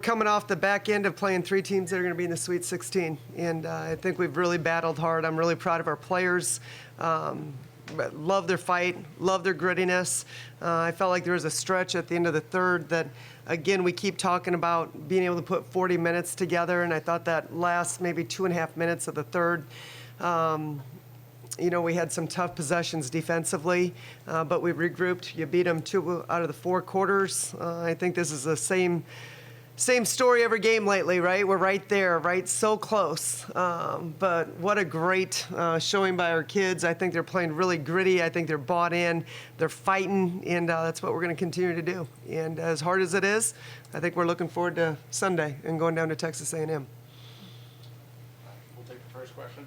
coming off the back end of playing 3 teams that are going to be in the Sweet 16. And I think we've really battled hard. I'm really proud of our players. Love their fight, love their grittiness. I felt like there was a stretch at the end of the third that, again, we keep talking about being able to put 40 minutes together, and I thought that last maybe 2.5 minutes of the third, we had some tough possessions defensively, but we regrouped. You beat them 2 out of the 4 quarters. I think this is the same story every game lately, right? We're right there, right? So close. But what a great showing by our kids. I think they're playing really gritty. I think they're bought in. They're fighting, and that's what we're going to continue to do. And as hard as it is, I think we're looking forward to Sunday and going down to Texas A&M. We'll take the first question.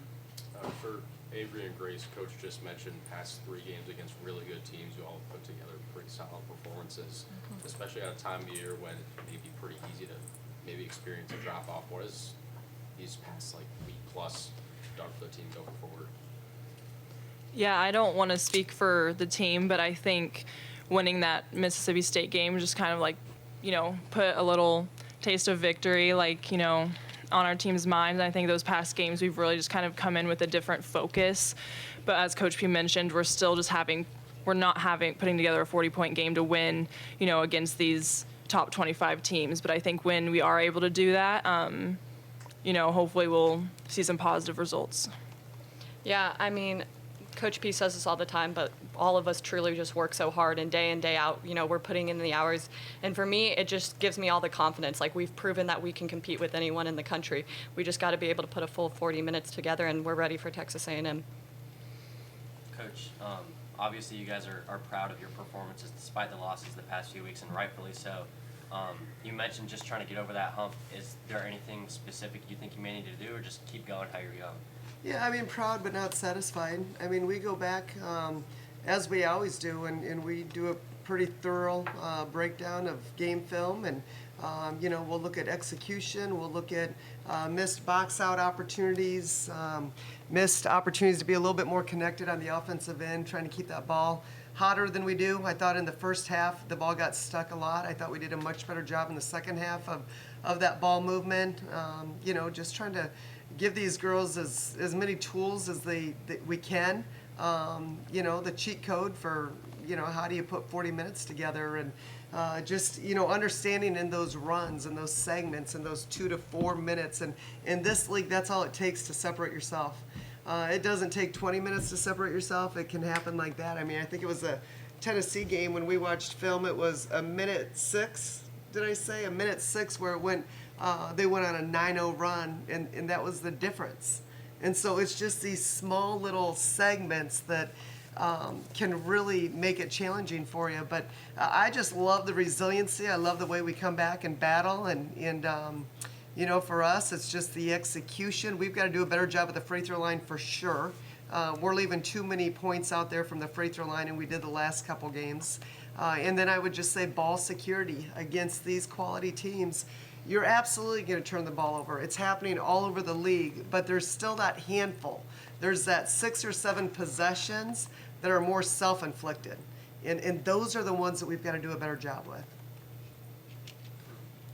For Averi and Grace, Coach just mentioned past 3 games against really good teams. You all put together pretty solid performances, especially at a time of year when it may be pretty easy to maybe experience a drop-off. What has these past week plus done for the team going forward? Yeah, I don't want to speak for the team, but I think winning that Mississippi State game just kind of put a little taste of victory, on our team's mind. And I think those past games we've really just kind of come in with a different focus. But as Coach P mentioned, we're still just putting together a 40-point game to win, against these top 25 teams. But I think when we are able to do that, hopefully we'll see some positive results. Yeah, I mean, Coach P says this all the time, but all of us truly just work so hard, and day in, day out, we're putting in the hours. And for me, it just gives me all the confidence. We've proven that we can compete with anyone in the country. We just got to be able to put a full 40 minutes together, and we're ready for Texas A&M. Coach, obviously you guys are proud of your performances despite the losses the past few weeks, and rightfully so. You mentioned just trying to get over that hump. Is there anything specific you think you may need to do, or just keep going how you're going? Yeah, proud but not satisfied. We go back, as we always do, and we do a pretty thorough breakdown of game film, and we'll look at execution, we'll look at missed box-out opportunities, missed opportunities to be a little bit more connected on the offensive end, trying to keep that ball hotter than we do. I thought in the first half the ball got stuck a lot. I thought we did a much better job in the second half of that ball movement, just trying to give these girls as many tools as we can. The cheat code for, how do you put 40 minutes together, and understanding in those runs and those segments and those 2 to 4 minutes. And in this league, that's all it takes to separate yourself. It doesn't take 20 minutes to separate yourself. It can happen like that. I think it was a Tennessee game when we watched film. It was a minute 6. Did I say a minute 6 where it went? They went on a 9-0 run, and that was the difference. And so it's just these small little segments that can really make it challenging for you. But I just love the resiliency. I love the way we come back and battle. And for us, it's just the execution. We've got to do a better job at the free throw line for sure. We're leaving too many points out there from the free throw line, and we did the last couple games. And then I would just say ball security against these quality teams. You're absolutely going to turn the ball over. It's happening all over the league, but there's still that handful. There's that 6 or 7 possessions that are more self-inflicted. And those are the ones that we've got to do a better job with.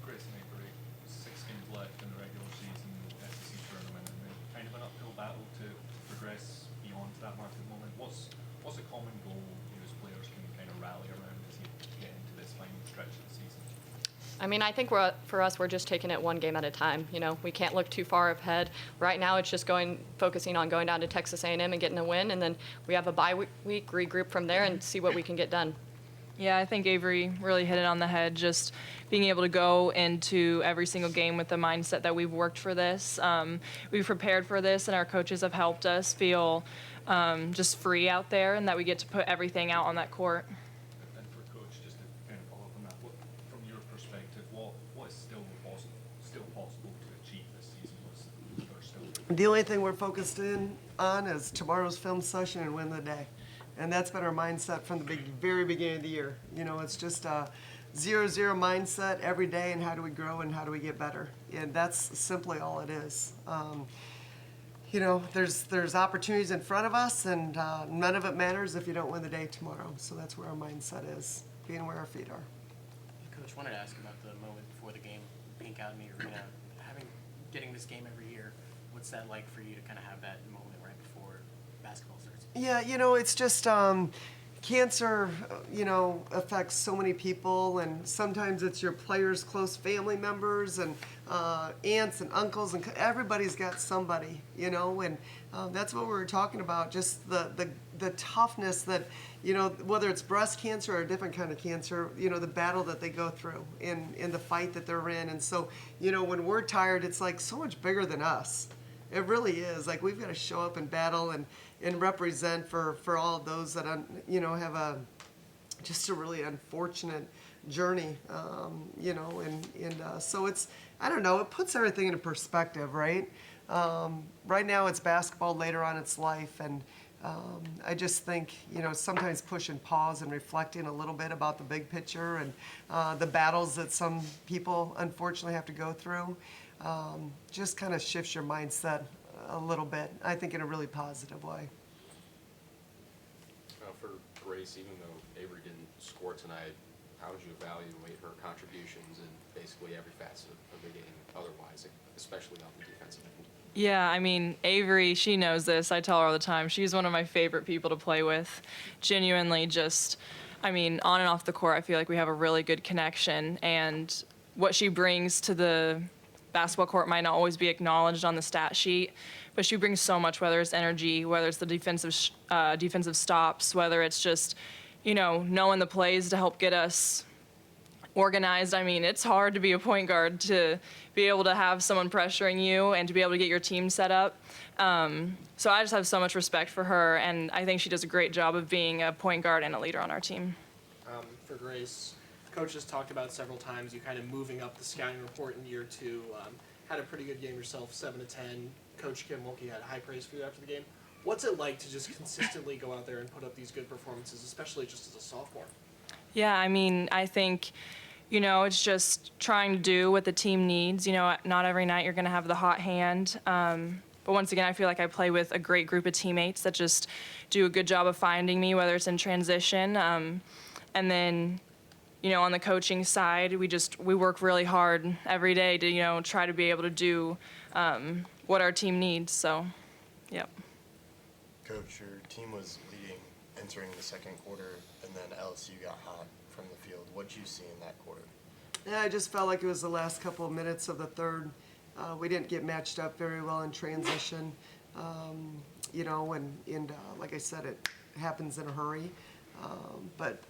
Grace and Averi, 6 games left in the regular season SEC tournament, and then kind of an uphill battle to progress beyond that mark at the moment. What's a common goal as players can kind of rally around as you get into this final stretch of the season? I think for us, we're just taking it one game at a time. We can't look too far ahead. Right now, it's just focusing on going down to Texas A&M and getting a win, and then we have a bye week, regroup from there, and see what we can get done. Yeah, I think Averi really hit it on the head, just being able to go into every single game with the mindset that we've worked for this. We've prepared for this, and our coaches have helped us feel just free out there, and that we get to put everything out on that court. And for Coach, just to kind of follow up on that, from your perspective, what is still possible to achieve this season? The only thing we're focused on is tomorrow's film session and win the day. And that's been our mindset from the very beginning of the year. It's just a 0-0 mindset every day, and how do we grow and how do we get better? And that's simply all it is. There's opportunities in front of us, and none of it matters if you don't win the day tomorrow. So that's where our mindset is, being where our feet are. Coach, wanted to ask about the moment before the game. Pingeton Academy Arena, getting this game every year, what's that like for you to kind of have that moment right before basketball starts? Yeah, it's just cancer, affects so many people, and sometimes it's your players' close family members and aunts and uncles, and everybody's got somebody, and that's what we were talking about, just the toughness that, whether it's breast cancer or a different kind of cancer, the battle that they go through in the fight that they're in. And so, when we're tired, it's like so much bigger than us. It really is. Like, we've got to show up and battle and represent for all of those that, have just a really unfortunate journey, so it's, I don't know, it puts everything into perspective, right? Right now it's basketball, later on it's life, and I just think, sometimes pushing pause and reflecting a little bit about the big picture and the battles that some people unfortunately have to go through, just kind of shifts your mindset a little bit, I think in a really positive way. For Grace, even though Avery didn't score tonight, how would you evaluate her contributions in basically every facet of the game otherwise, especially on the defensive end? Yeah, I mean, Avery, she knows this. I tell her all the time. She's one of my favorite people to play with. Genuinely just, I mean, on and off the court, I feel like we have a really good connection. And what she brings to the basketball court might not always be acknowledged on the stat sheet, but she brings so much, whether it's energy, whether it's the defensive stops, whether it's just, knowing the plays to help get us organized. I mean, it's hard to be a point guard, to be able to have someone pressuring you and to be able to get your team set up. So I just have so much respect for her, and I think she does a great job of being a point guard and a leader on our team. For Grace, Coach has talked about several times you kind of moving up the scouting report in year 2. Had a pretty good game yourself, 7 to 10. Coach Kim Mulkey had high praise for you after the game. What's it like to just consistently go out there and put up these good performances, especially just as a sophomore? Yeah, I mean, I think, it's just trying to do what the team needs. Not every night you're going to have the hot hand. But once again, I feel like I play with a great group of teammates that just do a good job of finding me, whether it's in transition. And then, on the coaching side, we work really hard every day to, try to be able to do what our team needs. So, yep. Coach, your team was leading entering the second quarter, and then LSU got hot from the field. What did you see in that quarter? Yeah, I just felt like it was the last couple of minutes of the third. We didn't get matched up very well in transition, and like I said, it happens in a hurry. But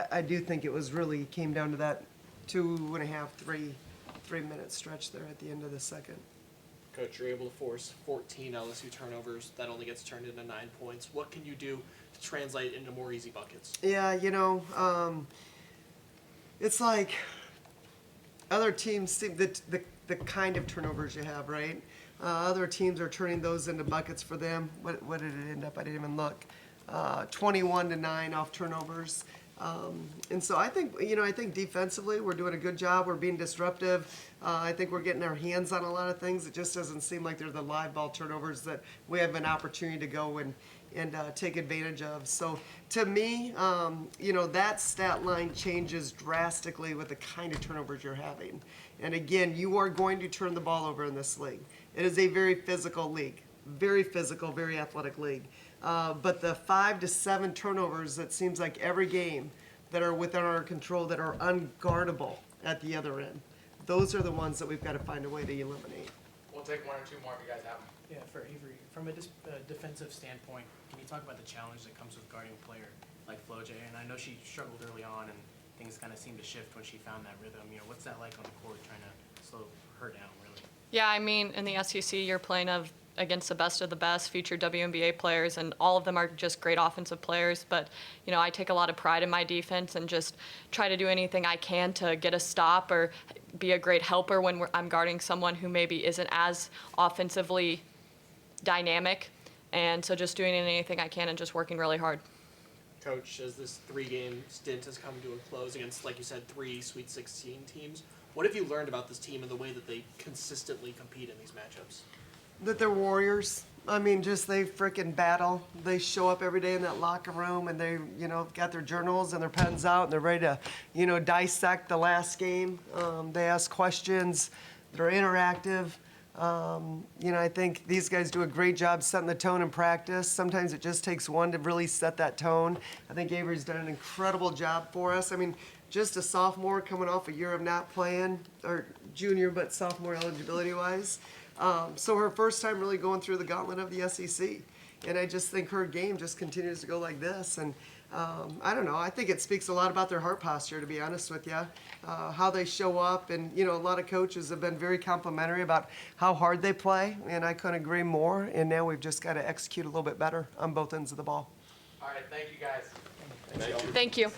I do think it was really came down to that 2.5, 3-minute stretch there at the end of the second. Coach, you're able to force 14 LSU turnovers. That only gets turned into 9 points. What can you do to translate into more easy buckets? Yeah, it's like other teams see the kind of turnovers you have, right? Other teams are turning those into buckets for them. What did it end up? I didn't even look. 21-9 off turnovers. And so I think defensively we're doing a good job. We're being disruptive. I think we're getting our hands on a lot of things. It just doesn't seem like they're the live ball turnovers that we have an opportunity to go and take advantage of. So to me, that stat line changes drastically with the kind of turnovers you're having. And again, you are going to turn the ball over in this league. It is a very physical league, very physical, very athletic league. But the 5 to 7 turnovers, it seems like every game that are within our control, that are unguardable at the other end, those are the ones that we've got to find a way to eliminate. We'll take 1 or 2 more if you guys have them. Yeah, for Avery, from a defensive standpoint, can you talk about the challenge that comes with guarding a player like Flo J? And I know she struggled early on, and things kind of seemed to shift when she found that rhythm. What's that like on the court, trying to slow her down, really? Yeah, I mean, in the SEC, you're playing against the best of the best, future WNBA players, and all of them are just great offensive players. But, I take a lot of pride in my defense and just try to do anything I can to get a stop or be a great helper when I'm guarding someone who maybe isn't as offensively dynamic. And so just doing anything I can and just working really hard. Coach, as this 3-game stint has come to a close against, like you said, 3 Sweet 16 teams, what have you learned about this team and the way that they consistently compete in these matchups? That they're warriors. I mean, just they frickin' battle. They show up every day in that locker room and they, got their journals and their pens out and they're ready to, dissect the last game. They ask questions. They're interactive. I think these guys do a great job setting the tone in practice. Sometimes it just takes one to really set that tone. I think Averi's done an incredible job for us. I mean, just a sophomore coming off a year of not playing, or junior, but sophomore eligibility-wise. So her first time really going through the gauntlet of the SEC. And I just think her game just continues to go like this. And I don't know, I think it speaks a lot about their heart posture, to be honest with you. How they show up. And, a lot of coaches have been very complimentary about how hard they play. And I couldn't agree more. And now we've just got to execute a little bit better on both ends of the ball. All right, thank you guys. Thank you.